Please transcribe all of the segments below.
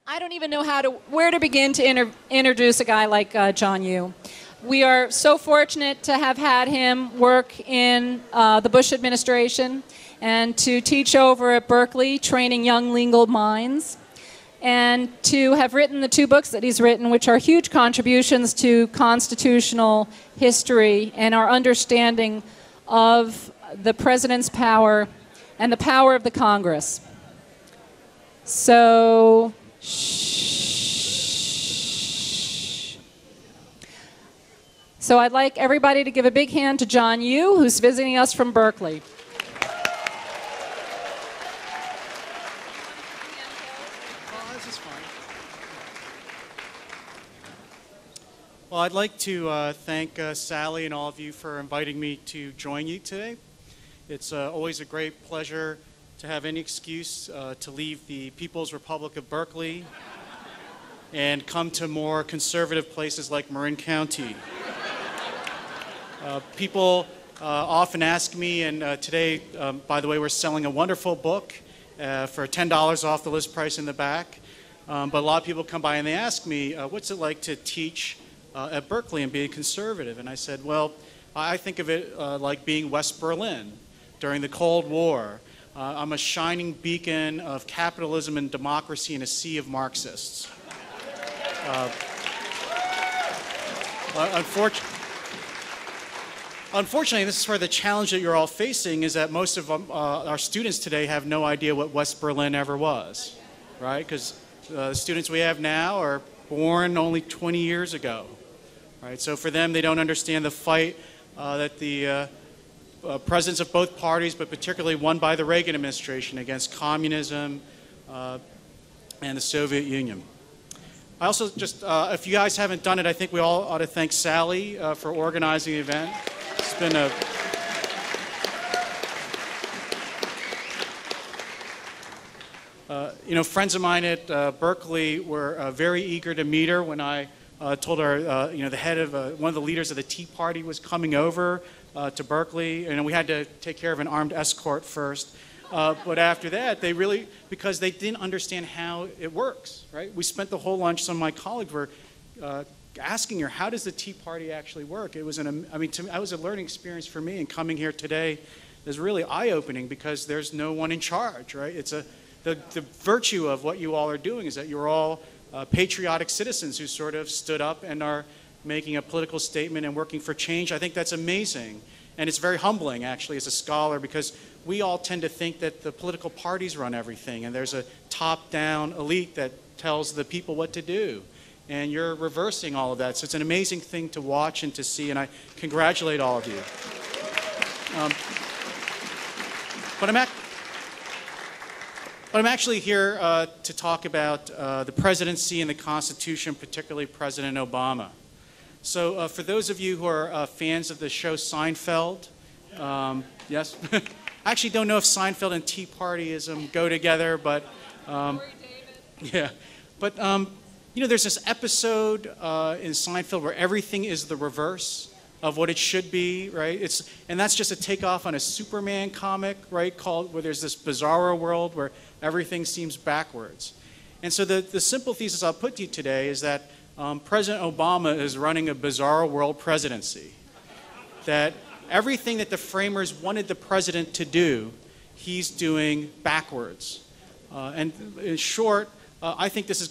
I don't even know where to begin to introduce a guy like John Yoo. We are so fortunate to have had him work in the Bush administration and to teach over at Berkeley, training young legal minds, and to have written the 2 books that he's written, which are huge contributions to constitutional history and our understanding of the president's power and the power of the Congress. So, So I'd like everybody to give a big hand to John Yoo, who's visiting us from Berkeley. Well, I'd like to thank Sally and all of you for inviting me to join you today. It's always a great pleasure to have any excuse to leave the People's Republic of Berkeley and come to more conservative places like Marin County. People often ask me, and today, by the way, we're selling a wonderful book for $10 off the list price in the back. But a lot of people come by and they ask me, what's it like to teach at Berkeley and being conservative? And I said, well, I think of it like being West Berlin during the Cold War. I'm a shining beacon of capitalism and democracy in a sea of Marxists. Unfortunately, this is where the challenge that you're all facing is that most of our students today have no idea what West Berlin ever was, right? Because the students we have now are born only 20 years ago, right? So for them, they don't understand the fight that the presidents of both parties, but particularly one by the Reagan administration against communism and the Soviet Union. I also just, if you guys haven't done it, I think we all ought to thank Sally for organizing the event. It's been a you know, friends of mine at Berkeley were very eager to meet her when I told her, you know, the head of one of the leaders of the Tea Party was coming over to Berkeley, and we had to take care of an armed escort first. But after that, they really, because they didn't understand how it works, right? We spent the whole lunch, some of my colleagues were asking her, how does the Tea Party actually work? It was I mean, it was a learning experience for me, and coming here today is really eye-opening because there's no one in charge, right? It's the virtue of what you all are doing is that you're all patriotic citizens who sort of stood up and are making a political statement and working for change. I think that's amazing. And it's very humbling, actually, as a scholar, because we all tend to think that the political parties run everything, and there's a top-down elite that tells the people what to do. And you're reversing all of that. So it's an amazing thing to watch and to see, and I congratulate all of you. But I'm actually here to talk about the presidency and the Constitution, particularly President Obama. So for those of you who are fans of the show Seinfeld, yes? I actually don't know if Seinfeld and Tea Partyism go together, but yeah. But you know, there's this episode in Seinfeld where everything is the reverse of what it should be, right? And that's just a takeoff on a Superman comic, right? Where there's this bizarro world where everything seems backwards. And so the simple thesis I'll put to you today is that President Obama is running a bizarro world presidency. That everything that the framers wanted the president to do, he's doing backwards. And in short, I think this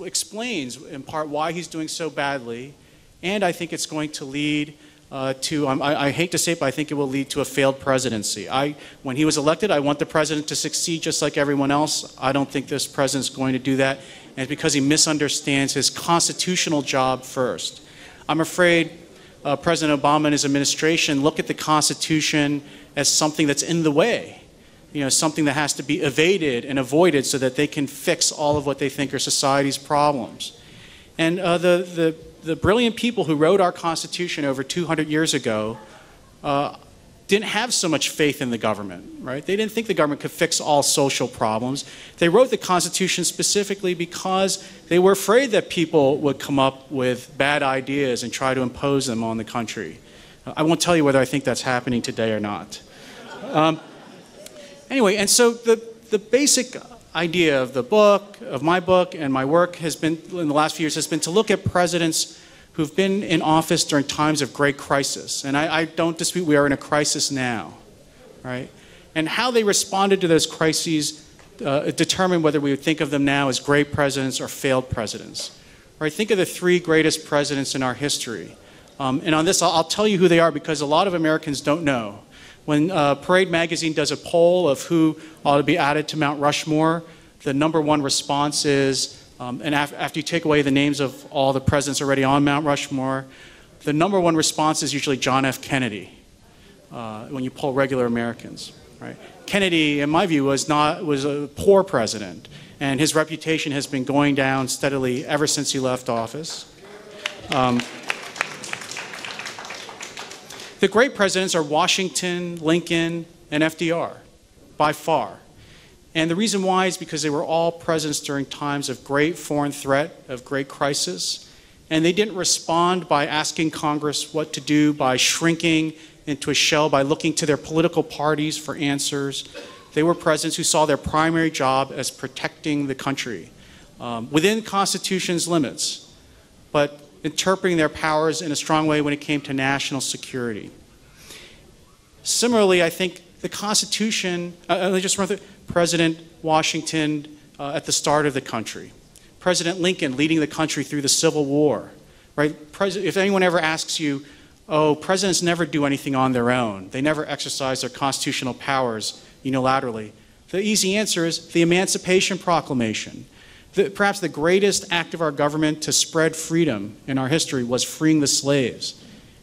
explains in part why he's doing so badly, and I think it's going to lead to, I hate to say it, but I think it will lead to a failed presidency. When he was elected, I want the president to succeed just like everyone else. I don't think this president's going to do that, and it's because he misunderstands his constitutional job first. I'm afraid President Obama and his administration look at the Constitution as something that's in the way. You know, something that has to be evaded and avoided so that they can fix all of what they think are society's problems. And the brilliant people who wrote our Constitution over 200 years ago didn't have so much faith in the government, right? They didn't think the government could fix all social problems. They wrote the Constitution specifically because they were afraid that people would come up with bad ideas and try to impose them on the country. I won't tell you whether I think that's happening today or not. Anyway, and so the basic idea of the book, of my book, and my work has been, in the last few years, has been to look at presidents who've been in office during times of great crisis. And I don't dispute we are in a crisis now, right? And how they responded to those crises determine whether we would think of them now as great presidents or failed presidents. Right? Think of the three greatest presidents in our history. And on this, I'll tell you who they are because a lot of Americans don't know. When Parade Magazine does a poll of who ought to be added to Mount Rushmore, the #1 response is, and after you take away the names of all the presidents already on Mount Rushmore, the #1 response is usually John F. Kennedy when you poll regular Americans. Right? Kennedy, in my view, was a poor president, and his reputation has been going down steadily ever since he left office. The great presidents are Washington, Lincoln, and FDR, by far. And the reason why is because they were all presidents during times of great foreign threat, of great crisis, and they didn't respond by asking Congress what to do, by shrinking into a shell, by looking to their political parties for answers. They were presidents who saw their primary job as protecting the country within the Constitution's limits, but interpreting their powers in a strong way when it came to national security. Similarly, I think the Constitution, let me just run through President Washington at the start of the country, President Lincoln leading the country through the Civil War, right? If anyone ever asks you, oh, presidents never do anything on their own, they never exercise their constitutional powers unilaterally, the easy answer is the Emancipation Proclamation. Perhaps the greatest act of our government to spread freedom in our history was freeing the slaves.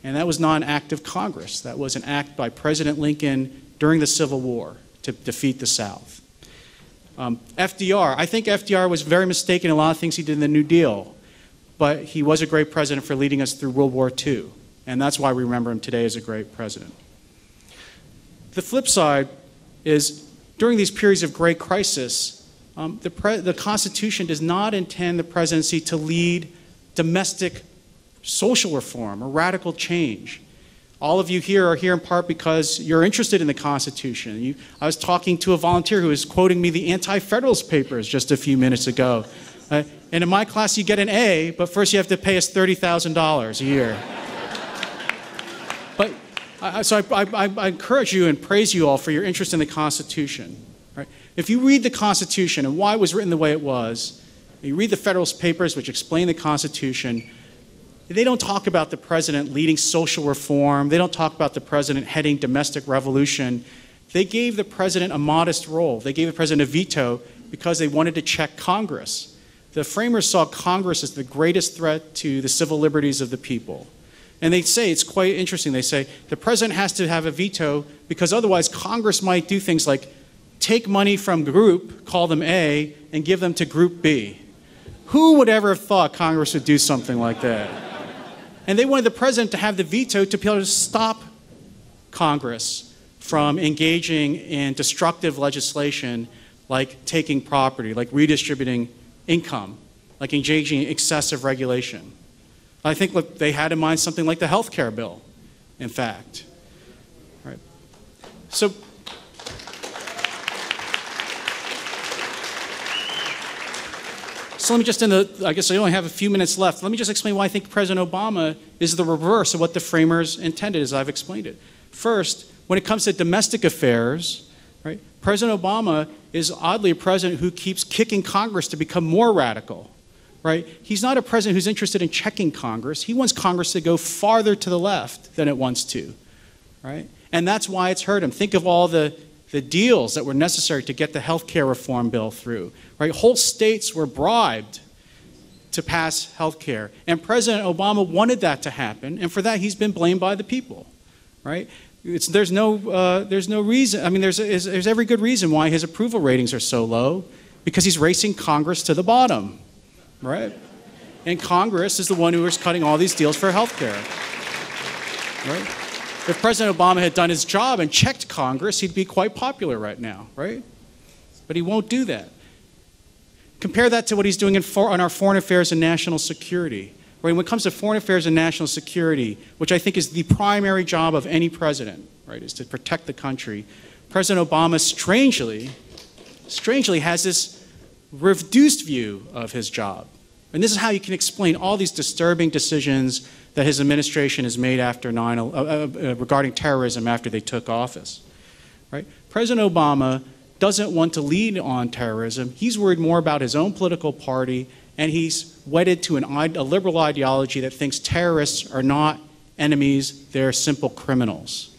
And that was not an act of Congress. That was an act by President Lincoln during the Civil War to defeat the South. FDR, I think FDR was very mistaken in a lot of things he did in the New Deal, but he was a great president for leading us through World War II. And that's why we remember him today as a great president. The flip side is during these periods of great crisis, the Constitution does not intend the presidency to lead domestic social reform or radical change. All of you here are here in part because you're interested in the Constitution. I was talking to a volunteer who was quoting me the Anti-Federalist Papers just a few minutes ago. And in my class, you get an A, but first you have to pay us $30,000 a year. So I encourage you and praise you all for your interest in the Constitution. Right? If you read the Constitution and why it was written the way it was, you read the Federalist Papers, which explain the Constitution, they don't talk about the president leading social reform. They don't talk about the president heading domestic revolution. They gave the president a modest role. They gave the president a veto because they wanted to check Congress. The framers saw Congress as the greatest threat to the civil liberties of the people. And they say, it's quite interesting, they say, the president has to have a veto because otherwise Congress might do things like take money from group, call them A, and give them to group B. Who would ever have thought Congress would do something like that? And they wanted the president to have the veto to be able to stop Congress from engaging in destructive legislation like taking property, like redistributing income, like engaging in excessive regulation. I think what they had in mind something like the health care bill, in fact. Right. So let me just, I guess I only have a few minutes left. Let me just explain why I think President Obama is the reverse of what the framers intended, as I've explained it. First, when it comes to domestic affairs, right, President Obama is oddly a president who keeps kicking Congress to become more radical. Right? He's not a president who's interested in checking Congress. He wants Congress to go farther to the left than it wants to. Right? And that's why it's hurt him. Think of all the deals that were necessary to get the health care reform bill through. Right? Whole states were bribed to pass health care. And President Obama wanted that to happen, and for that he's been blamed by the people. Right? There's no reason, I mean, there's every good reason why his approval ratings are so low, because he's racing Congress to the bottom. Right? And Congress is the one who is cutting all these deals for health care. Right? If President Obama had done his job and checked Congress, he'd be quite popular right now, right? But he won't do that. Compare that to what he's doing on our foreign affairs and national security. Right? When it comes to foreign affairs and national security, which I think is the primary job of any president, right, is to protect the country, President Obama strangely has this reduced view of his job. And this is how you can explain all these disturbing decisions that his administration has made after regarding terrorism after they took office. Right? President Obama doesn't want to lead on terrorism. He's worried more about his own political party, and he's wedded to a liberal ideology that thinks terrorists are not enemies, they're simple criminals.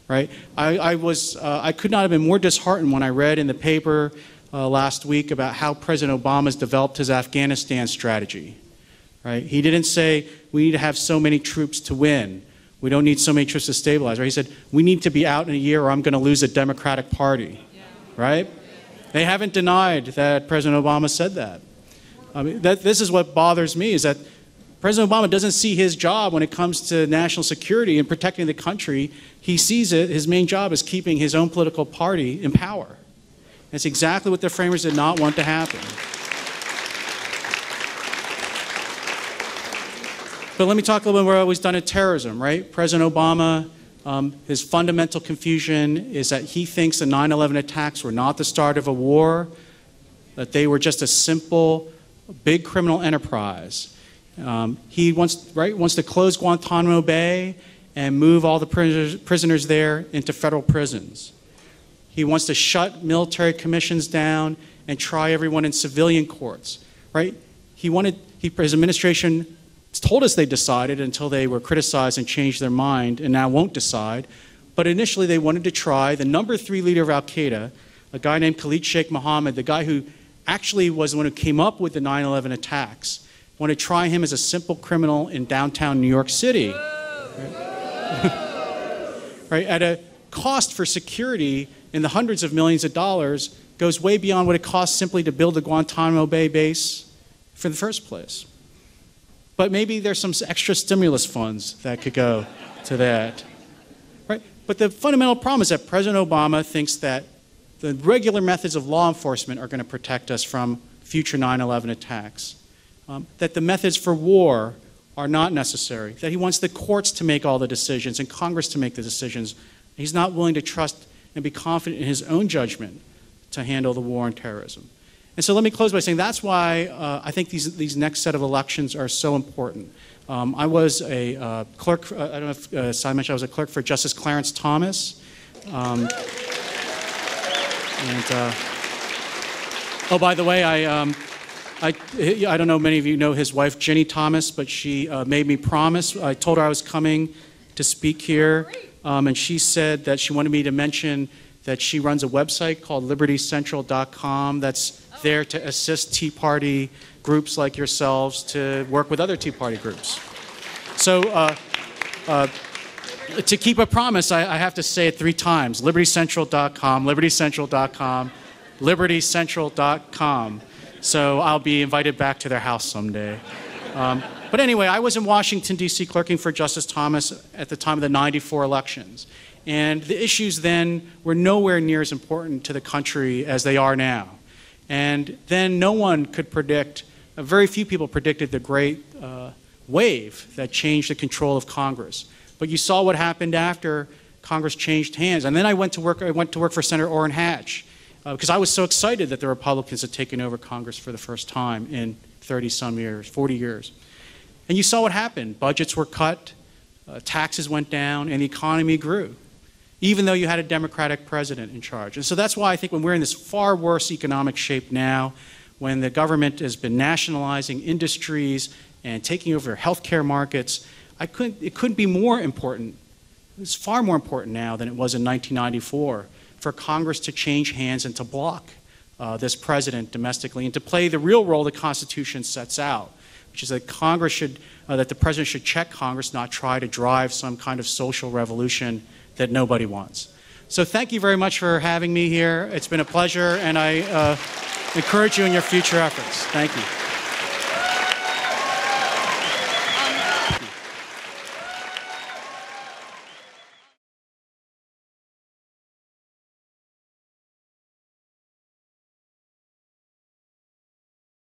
Right? I could not have been more disheartened when I read in the paper last week about how President Obama's developed his Afghanistan strategy. Right? He didn't say we need to have so many troops to win. We don't need so many troops to stabilize. Right? He said we need to be out in a year or I'm going to lose a Democratic Party. Right? They haven't denied that President Obama said that. I mean, this is what bothers me, is that President Obama doesn't see his job when it comes to national security and protecting the country. He sees it, his main job is keeping his own political party in power. That's exactly what the framers did not want to happen. But let me talk a little bit about what he's done at terrorism, right? President Obama, his fundamental confusion is that he thinks the 9/11 attacks were not the start of a war, that they were just a simple, big criminal enterprise. He wants to close Guantanamo Bay and move all the prisoners there into federal prisons. He wants to shut military commissions down and try everyone in civilian courts, right? His administration told us they decided until they were criticized and changed their mind and now won't decide. But initially they wanted to try the number 3 leader of Al-Qaeda, a guy named Khalid Sheikh Mohammed, the guy who actually was the one who came up with the 9/11 attacks. Want to try him as a simple criminal in downtown New York City. Right? At a cost for security in the hundreds of millions of dollars, goes way beyond what it costs simply to build a Guantanamo Bay base for the first place. But maybe there's some extra stimulus funds that could go to that. Right? But the fundamental problem is that President Obama thinks that the regular methods of law enforcement are going to protect us from future 9/11 attacks. That the methods for war are not necessary, that he wants the courts to make all the decisions and Congress to make the decisions. He's not willing to trust and be confident in his own judgment to handle the war on terrorism. And so let me close by saying that's why I think these next set of elections are so important. I was a clerk, I don't know if Simon mentioned, I was a clerk for Justice Clarence Thomas. Oh, by the way, I don't know, many of you know his wife, Ginny Thomas, but she made me promise. I told her I was coming to speak here, and she said that she wanted me to mention that she runs a website called libertycentral.com that's there to assist Tea Party groups like yourselves to work with other Tea Party groups. So to keep a promise, I have to say it 3 times. libertycentral.com, libertycentral.com, libertycentral.com. So I'll be invited back to their house someday. But anyway, I was in Washington, D.C. clerking for Justice Thomas at the time of the '94 elections. And the issues then were nowhere near as important to the country as they are now. And then no one could predict, very few people predicted the great wave that changed the control of Congress. But you saw what happened after Congress changed hands. And then I went to work for Senator Orrin Hatch because I was so excited that the Republicans had taken over Congress for the first time in 30-some years, 40 years. And you saw what happened. Budgets were cut, taxes went down, and the economy grew, even though you had a Democratic president in charge. And so that's why I think when we're in this far worse economic shape now, when the government has been nationalizing industries and taking over healthcare markets, it couldn't be more important. It's far more important now than it was in 1994 for Congress to change hands and to block this president domestically and to play the real role the Constitution sets out, which is that that the president should check Congress, not try to drive some kind of social revolution that nobody wants. So thank you very much for having me here. It's been a pleasure, and I encourage you in your future efforts. Thank you.